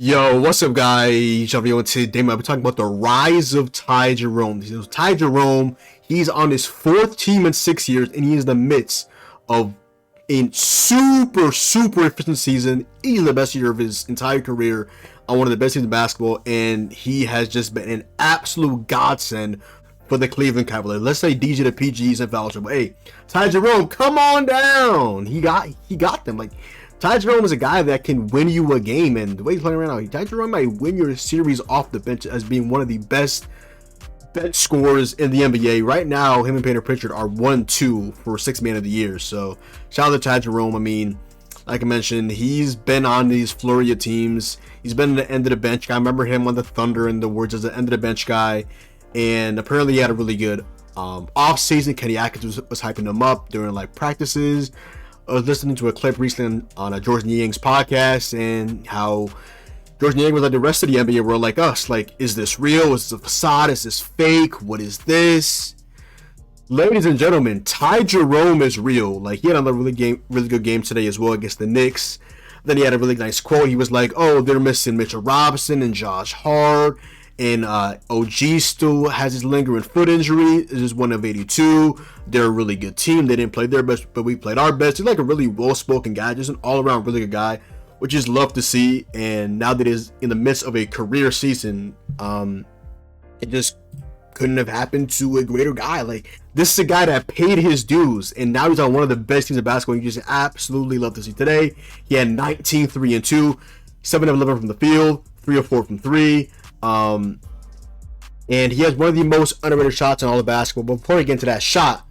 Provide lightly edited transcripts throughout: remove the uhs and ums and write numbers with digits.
Yo, what's up, guys? Jerome. Today, we're talking about the rise of Ty Jerome. Ty Jerome, he's on his fourth team in 6 years, and he is in the midst of a super efficient season. He's the best year of his entire career on one of the best teams in basketball, and he has just been an absolute godsend for the Cleveland Cavaliers. Let's say DJ the PGs and Fowler, but hey, Ty Jerome, come on down. He got them. Like, Ty Jerome is a guy that can win you a game, and the way he's playing right now, Ty Jerome might win your series off the bench as being one of the best bench scorers in the NBA. Right now, him and Peyton Pritchard are 1-2 for Sixth Man of the Year. So, shout out to Ty Jerome. I mean, like I mentioned, he's been on these flurry of teams. He's been the end of the bench guy. I remember him on the Thunder in the words as the end of the bench guy, and apparently he had a really good off season. Kenny Atkins was hyping him up during like practices. I was listening to a clip recently on a George Niang's podcast, and how George Niang was like, the rest of the NBA were like us. Like, is this real? Is this a facade? Is this fake? What is this? Ladies and gentlemen, Ty Jerome is real. Like, he had another really good game today as well against the Knicks. Then he had a really nice quote. He was like, oh, they're missing Mitchell Robinson and Josh Hart. And OG still has his lingering foot injury. This is one of 82. They're a really good team. They didn't play their best, but we played our best. He's like a really well-spoken guy, just an all-around really good guy, which is love to see. And now that he's in the midst of a career season, it just couldn't have happened to a greater guy. Like, this is a guy that paid his dues, and now he's on one of the best teams in basketball. You just absolutely love to see. Today, he had 19, 3 and 2, 7 of 11 from the field, 3 of 4 from 3. And he has one of the most underrated shots in all of basketball. But before we get into that shot,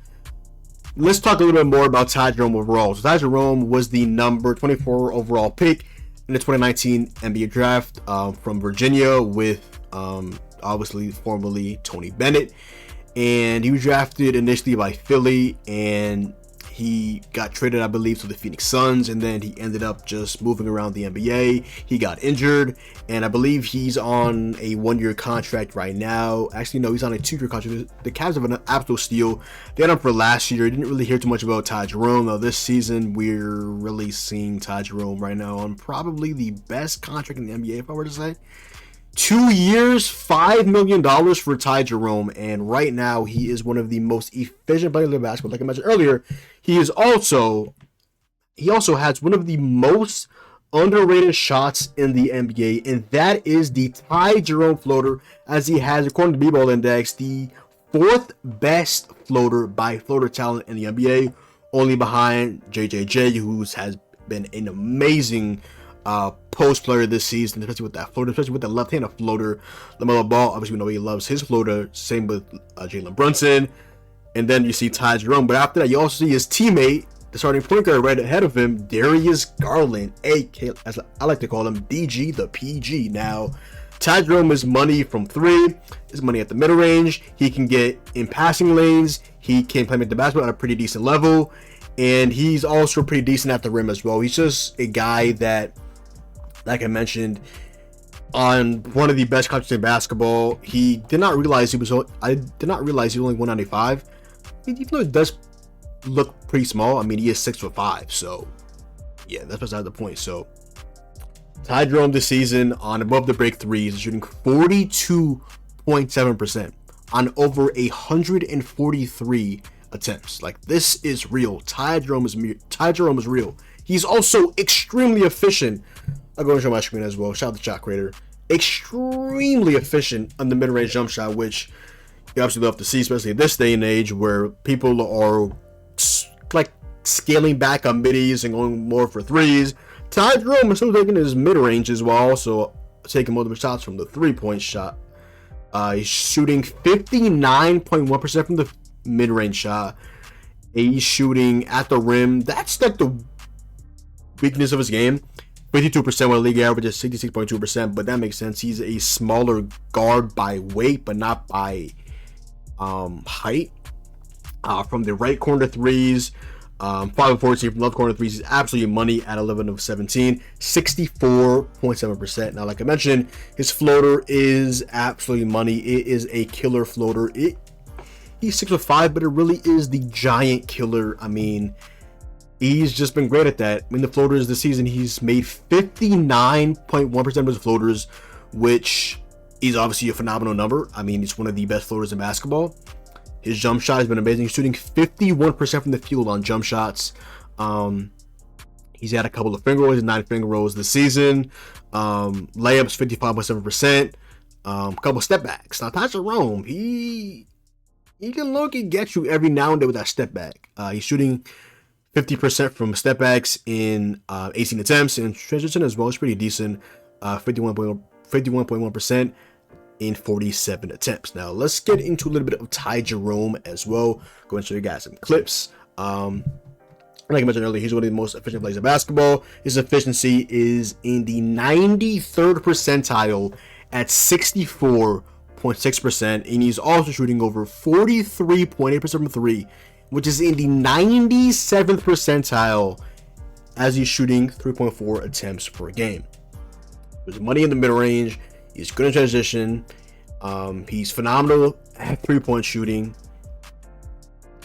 let's talk a little bit more about Ty Jerome overall. So Ty Jerome was the number 24 overall pick in the 2019 NBA draft from Virginia with obviously formerly Tony Bennett. And he was drafted initially by Philly, and he got traded, I believe, to the Phoenix Suns, and then he ended up just moving around the NBA. He got injured, and I believe he's on a 1-year contract right now. Actually, no, he's on a 2-year contract. The Cavs have an absolute steal. They had him for last year. Didn't really hear too much about Ty Jerome, though. This season, we're really seeing Ty Jerome right now on probably the best contract in the NBA, if I were to say. 2 years, $5 million for Ty Jerome, and right now he is one of the most efficient players in basketball. Like I mentioned earlier, he also has one of the most underrated shots in the NBA, and that is the Ty Jerome floater, as he has, according to B-Ball Index, the 4th best floater by floater talent in the NBA, only behind JJJ, who has been an amazing post player this season, especially with that floater, especially with the left-handed floater. LaMelo Ball, obviously we know he loves his floater. Same with Jalen Brunson. And then you see Ty Jerome, but after that you also see his teammate, the starting point guard right ahead of him, Darius Garland, aka, as I like to call him, DG the PG. Now, Ty Jerome is money from 3, is money at the middle range. He can get in passing lanes. He can play the basketball at a pretty decent level, and he's also pretty decent at the rim as well. He's just a guy that, like I mentioned, on one of the best contracts in basketball. I did not realize he was only 195. Even though it does look pretty small, I mean, he is 6'5", so yeah, that's beside the point. So Ty Jerome this season on above the break threes, shooting 42.7% on over 143 attempts. Like, this is real. Ty Jerome is real. He's also extremely efficient. I'll go and show my screen as well. Shout out to Shot Creator. Extremely efficient on the mid-range jump shot, which you obviously love to see, especially in this day and age where people are like scaling back on middies and going more for threes. Ty Jerome is still taking his mid-ranges while also taking multiple shots from the three-point shot. He's shooting 59.1% from the mid-range shot. He's shooting at the rim. That's like the weakness of his game. 52% when the league average is 66.2%, but that makes sense. He's a smaller guard by weight, but not by height. From the right corner threes, 5 of 14 from left corner threes. He's absolutely money at 11 of 17, 64.7%. Now, like I mentioned, his floater is absolutely money. It is a killer floater. He's 6'5", but it really is the giant killer. I mean, He's just been great at that. In the floaters this season, he's made 59.1% of his floaters, which is obviously a phenomenal number. I mean, it's one of the best floaters in basketball. His jump shot has been amazing. He's shooting 51% from the field on jump shots. He's had a couple of finger rolls, 9 finger rolls this season. Layups, 55.7%. A couple step backs. Now, Jerome, he can look and get you every now and then with that step back. He's shooting 50% from step backs in 18 attempts, and transition as well is pretty decent. 51.1% in 47 attempts. Now let's get into a little bit of Ty Jerome as well. Go ahead and show you guys some clips. Like I mentioned earlier, he's one of the most efficient players in basketball. His efficiency is in the 93rd percentile at 64.6%, and he's also shooting over 43.8% from three, which is in the 97th percentile as he's shooting 3.4 attempts per game. There's money in the mid-range. He's good in transition. He's phenomenal at three-point shooting.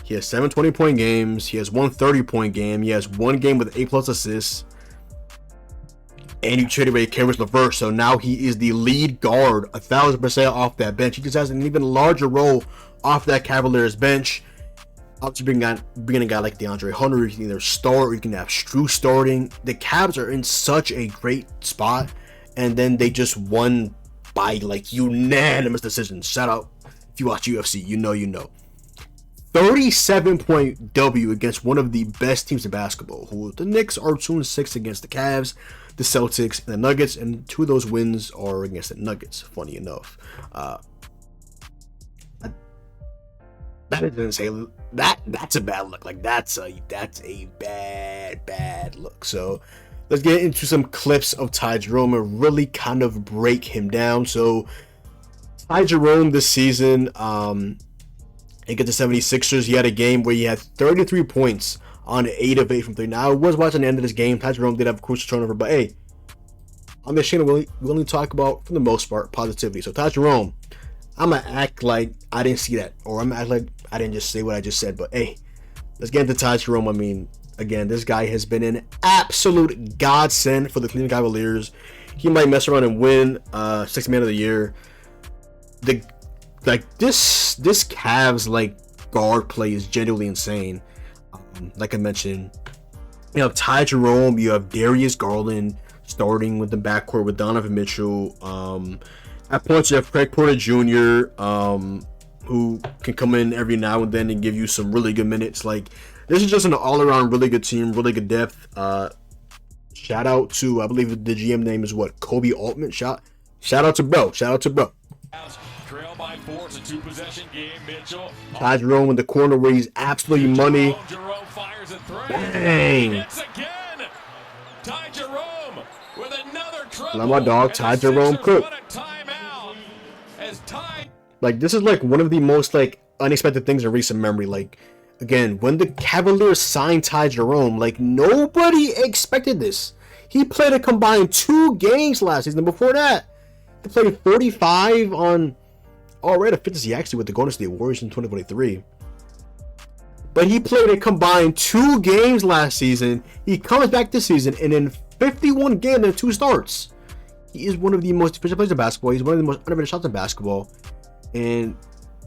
He has 7 20-point games. He has 1 30-point game. He has one game with 8+ assists. And he traded away Caris LeVert, so now he is the lead guard 1,000% off that bench. He just has an even larger role off that Cavaliers bench. Obviously, bringing a guy like DeAndre Hunter, you can either start or you can have Strus starting. The Cavs are in such a great spot, and then they just won by like unanimous decision. Shout out if you watch UFC, you know. 37-point W against one of the best teams in basketball. Who the Knicks are 2-6 against the Cavs, the Celtics, and the Nuggets, and 2 of those wins are against the Nuggets. Funny enough, that didn't say that. That's a bad look. Like that's a bad look. So let's get into some clips of Ty Jerome and really kind of break him down. So Ty Jerome this season, against the 76ers, he had a game where he had 33 points on 8 of 8 from 3. Now, I was watching the end of this game. Ty Jerome did have a crucial turnover, but hey, on this channel, we only talk about, for the most part, positivity. So Ty Jerome, I'm going to act like I didn't see that, or I'm going to act like I didn't just say what I just said, but hey, let's get into Ty Jerome. I mean, again, this guy has been an absolute godsend for the Cleveland Cavaliers. He might mess around and win 6th Man of the Year. This Cavs guard play is genuinely insane. Like I mentioned, you have Ty Jerome, you have Darius Garland starting with the backcourt with Donovan Mitchell. At points you have Craig Porter Jr., who can come in every now and then and give you some really good minutes. Like, this is just an all-around really good team, really good depth. Shout out to, I believe the GM name is Kobe Altman. Shout out to bro. Trail by 4, it's a 2-possession game. Mitchell. Ty Jerome in the corner where he's absolutely money. Jerome fires a 3. Bang. Hits again. Ty Jerome with another trouble. Now my dog, Ty Jerome Cook. This is one of the most unexpected things in recent memory. Again, when the Cavaliers signed Ty Jerome, nobody expected this. He played a combined 2 games last season. Before that, he played 45 on already efficiency actually with the Golden State Warriors in 2023. But he played a combined 2 games last season. He comes back this season and in 51 games and 2 starts. He is one of the most efficient players in basketball. He's one of the most underrated shots in basketball. And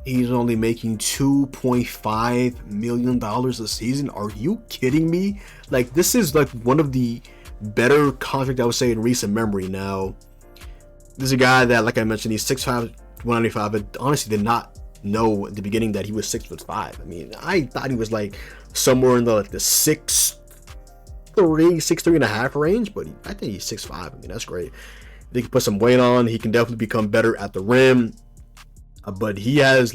he's only making $2.5 million a season. Are you kidding me? This is one of the better contracts I would say in recent memory. Now, this is a guy that, like I mentioned, he's 6'5", 195, but honestly did not know at the beginning that he was 6'5". I mean, I thought he was somewhere in the 6'3" and a half range, but I think he's 6'5". I mean, that's great. If he can put some weight on, he can definitely become better at the rim. But he has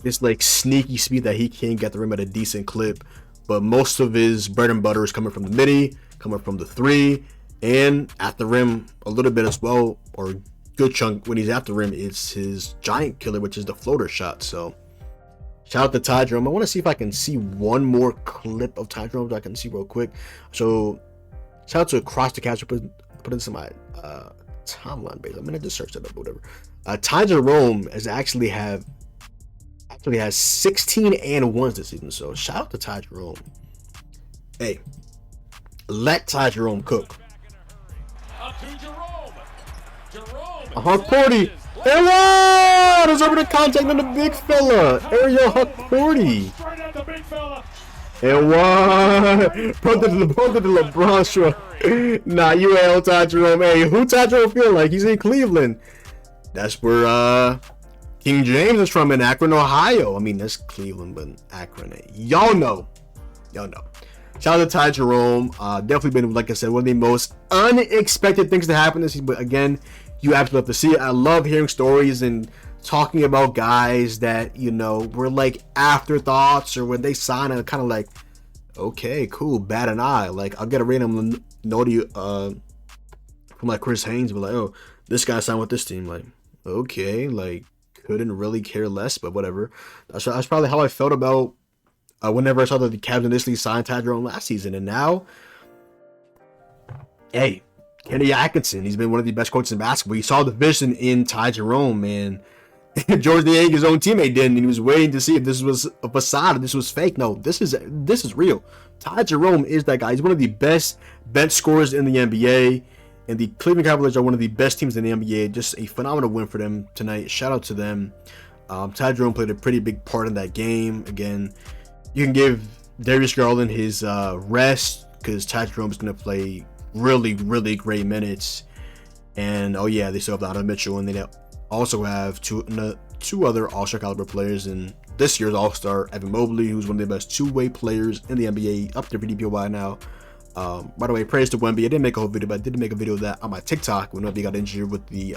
this sneaky speed that he can get the rim at a decent clip. But most of his bread and butter is coming from the midi, coming from the 3, and at the rim a little bit as well, or good chunk when he's at the rim is his giant killer, which is the floater shot. So shout out to Ty Jerome. I want to see if I can see one more clip of Ty Jerome that I can see real quick. So shout out to Across the Catch. Put this in my timeline base. I'm gonna just search that up, whatever. Ty Jerome has has 16 and 1s this season. So shout out to Ty Jerome. Hey, let Ty Jerome cook. Up to Jerome. Jerome. Huck Porty. And wow! There's over the contact on the big fella. Ariel Huck Porty. Straight at the big fella. And what? Put the LeBron shrug. Nah, you ain't Ty Jerome. Hey, who Ty Jerome feel like? He's in Cleveland. That's where King James is from, in Akron, Ohio. I mean, that's Cleveland, but Akron. Y'all know. Shout out to Ty Jerome. Definitely been, like I said, one of the most unexpected things to happen this season. But again, you absolutely have to see it. I love hearing stories and talking about guys that, you know, were like afterthoughts, or when they sign it, kind of like, okay, cool, bat an eye. Like, I'll get a random note from like Chris Haynes, but like, oh, this guy signed with this team. Like, okay, like, couldn't really care less, but whatever. That's probably how I felt about whenever I saw that the Cavs initially signed Ty Jerome last season. And now, hey, Kenny Atkinson, he's been one of the best coaches in basketball. He saw the vision in Ty Jerome, and George Niang, his own teammate, didn't. And he was waiting to see if this was a facade, if this was fake. No, this is real. Ty Jerome is that guy. He's one of the best bench scorers in the NBA, and the Cleveland Cavaliers are one of the best teams in the NBA. Just a phenomenal win for them tonight. Shout out to them. Ty Jerome played a pretty big part in that game. Again, you can give Darius Garland his rest, because Ty Jerome is going to play really, really great minutes. And oh yeah, they still have Donovan Mitchell, and they also have two other All-Star caliber players in this year's All-Star. Evan Mobley, who's one of the best two-way players in the NBA, up there for DPOY now. By the way, praise to Wemby. I didn't make a whole video, but I did make a video of that on my TikTok when Wemby got injured with the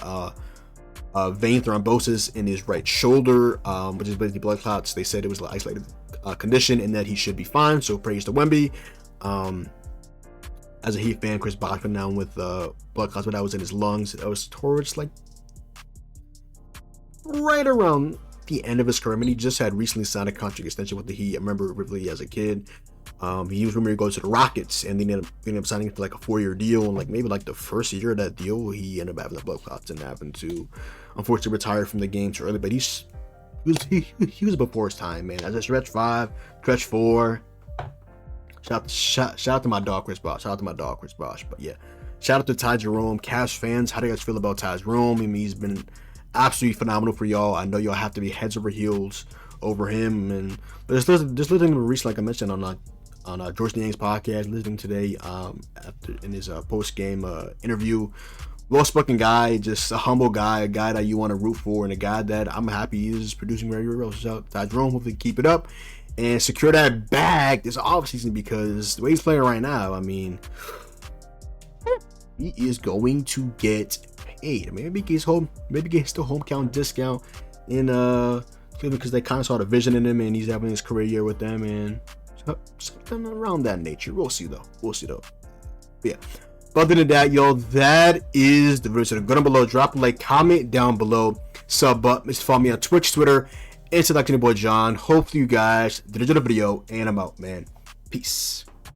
vein thrombosis in his right shoulder, which is basically blood clots. They said it was an isolated condition and that he should be fine. So praise to Wemby. As a Heat fan, Chris Bosh went down with blood clots, but that was in his lungs. That was towards like right around the end of his career. I mean, he just had recently signed a contract extension with the Heat. I remember vividly as a kid. He was rumored to go to the Rockets, and they ended up signing for like a 4-year deal. And like maybe like the first year of that deal, he ended up having the blood clots and having to unfortunately retire from the game too early. But he was before his time, man. As a stretch 5, stretch 4. Shout out to my dog Chris Bosh. But yeah, shout out to Ty Jerome. Cavs fans, how do you guys feel about Ty Jerome? I mean, he's been absolutely phenomenal for y'all. I know y'all have to be heads over heels over him. And just listening to Reese, like I mentioned on George Niang's podcast, listening today in his post-game interview. Well-spoken guy, just a humble guy, a guy that you want to root for, and a guy that I'm happy is producing very, very well. So Ty Jerome, hopefully keep it up and secure that bag this offseason, because the way he's playing right now, I mean, he is going to get paid. Maybe get his home count discount in Cleveland, because they kind of saw the vision in him, and he's having his career year with them, and something around that nature. We'll see though. But yeah. But other than that, yo, that is the video. So go down below, drop a like, comment down below, sub up, follow me on Twitch, Twitter, Instagram, your boy John. Hopefully you guys did enjoy the video, and I'm out, man. Peace.